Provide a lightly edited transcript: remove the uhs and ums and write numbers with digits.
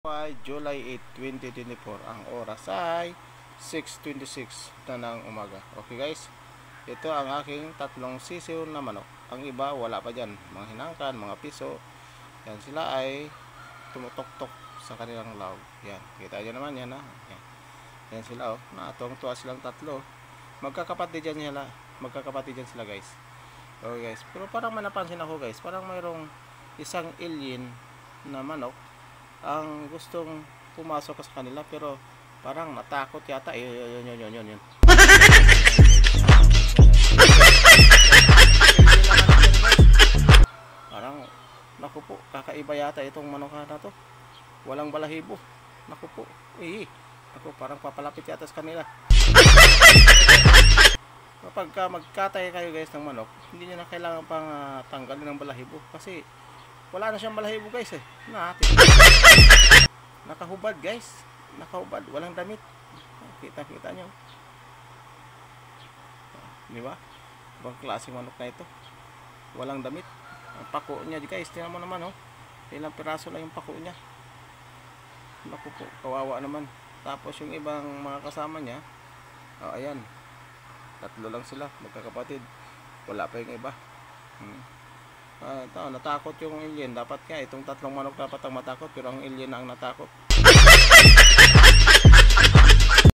Ay July 8, 2024. Ang oras ay 6:26 na ng umaga. Okay guys, ito ang aking tatlong sisiw na manok. Ang iba wala pa dyan, mga hinangkan, mga piso. Yan, sila ay tumutok-tok sa kanilang lawg. Yan, kita nyo naman yan ha. Yan, yan sila oh, natuwang-tuwa silang tatlo. Magkakapatid dyan sila, magkakapatid dyan sila guys. Okay guys, pero parang may napansin ako guys, parang mayroong isang alien na manok ang gustong pumasok sa kanila, pero parang natakot yata. Yun. Parang naku po, kakaiba yata itong manok na to. Walang balahibo. Naku po. Naku, parang papalapit yata sa kanila. Kapag magkatay kayo guys ng manok, hindi nyo na kailangan pang tanggalin ng balahibo kasi wala na siyang balahibo guys eh. Nakahubad guys. Nakahubad, walang damit. Kita nyo. Di ba? Ibang klaseng manok na ito. Walang damit. Ang pako niya guys, tingnan mo naman oh. Ilang piraso lang yung pako niya. Naku po, kawawa naman. Tapos yung ibang mga kasama niya, oh ayan. Tatlo lang sila, magkakapatid. Wala pa yung iba. Natakot yung alien. Dapat nga itong tatlong manok dapat ang matakot, pero ang alien na ang natakot.